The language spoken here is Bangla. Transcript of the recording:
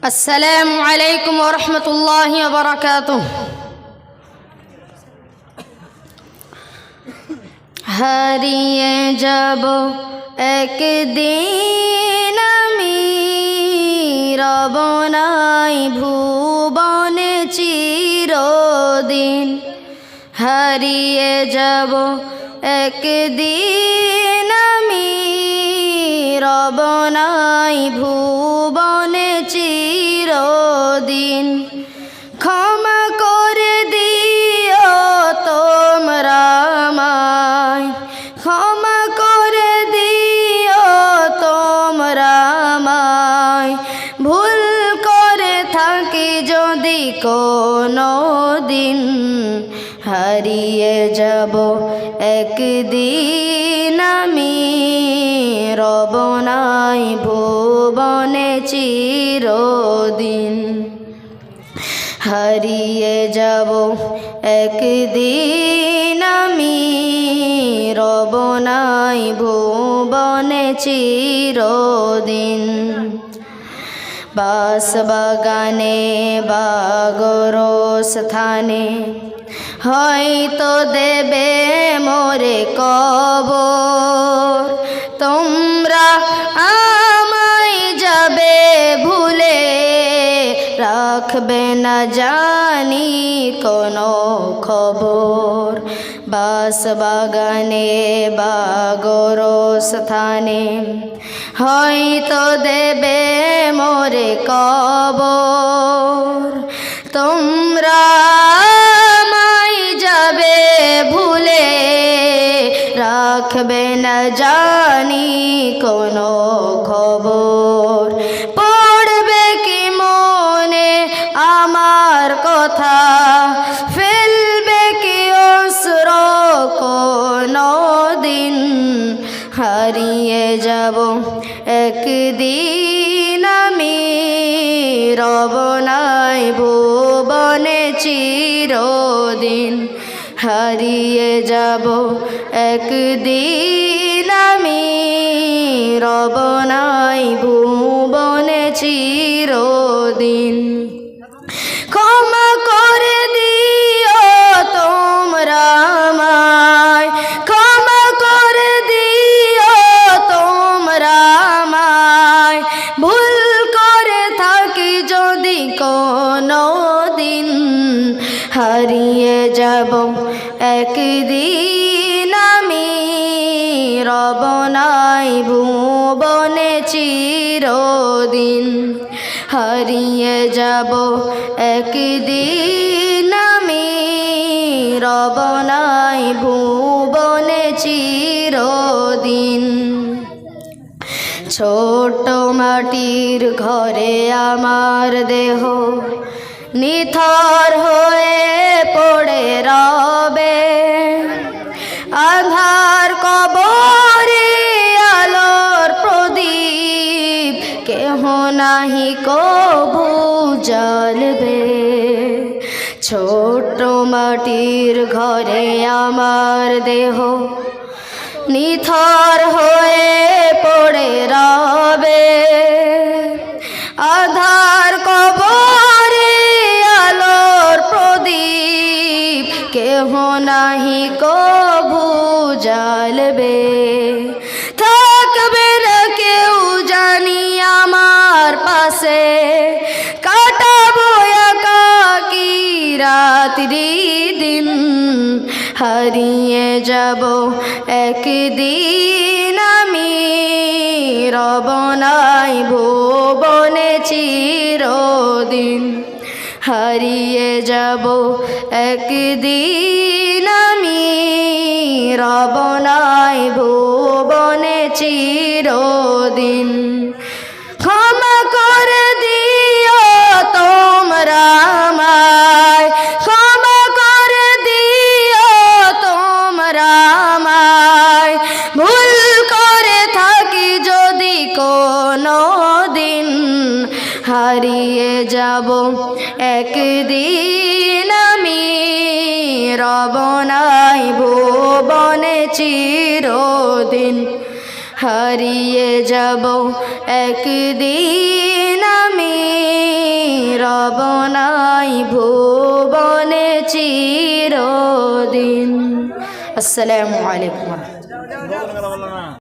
আসসালামু আলাইকুম ওয়া রাহমাতুল্লাহি ওয়া বারাকাতুহু। হারিয়ে যাব একদিন আমি, রব নাই ভুবনে চিরদিন। হারিয়ে যাব একদিন আমি, রব নাই ভুবনে চিরদিন। ক্ষমা করে দিও তোমরা আমায়, ক্ষমা করে দিও তোমরা আমায়। ভুল করে থাকি যদি কোনো দিন, হারিয়ে যাব একদিন আমি, রব নাই ভুবনে চিরদিন। হারিয়ে যাব একদিন আমি, রব নাই ভুবনে চিরদিন। বাঁশবাগানে বা গোরস্থানে হয়তো দেবে মোরে কবর। তোমরা আমায় যাবে ভুলে, রাখবে না জানি কোনো খবর। বাঁশবাগানে বা গোরস্থানে হয়তো দেবে মোরে কবর। তোমরা আমায় যাবে ভুলে, রাখবে না জানি কোনো খবর। পড়বে কি মনে আমার কথা, ফেলবে কি অশ্র কোনো দিন। হারিয়ে যাব একদিন আমি, রব নাই ভুবনে চিরদিন। হারিয়ে যাব একদিন আমি, রব নাই ভুবনে চিরদিন। ক্ষমা করে দিও তোমরা আমায়, ক্ষমা করে দিও তোমরা আমায়। ভুল করে থাকি যদি কোনো দিন, হারিয়ে যাব একদিন আমি, রব নাই ভুবনে চিরদিন। হারিয়ে যাব একদিন আমি, রব নাই ভুবনে চিরদিন। ছোট মাটির ঘরে আমার দেহ নিথর হয়ে পড়ে রবে। আঁধার কবরে আলোর প্রদীপ কেহ নাহি কভু জ্বলবে। ছোট মাটির ঘরে আমার দেহ নিথর হয়ে পড়ে রবে। আঁধার কবরে আলোর প্রদীপ কেহ নাহি কভু জ্বলবে। থাকবে না কেউ জানি আমার পাশে, কাটাবো একাকী রাত্রি দিন। হারিয়ে যাব একদিন আমি, রব নাই ভুবনে চিরদিন। হারিয়ে যাব একদিন আমি, রব নাই ভুবনে চিরদিন। ক্ষমা করে দিও তোমরা আমায়, ক্ষমা করে দিও তোমরা আমায়। ভুল করে থাকি যদি কোনো দিন, হারিয়ে যাব একদিন আমি, রব নাই ভুবনে চিরদিন। হারিয়ে যাব একদিন আমি। নাই ভুবনে চিরদিন। আসসালামু আলাইকুম।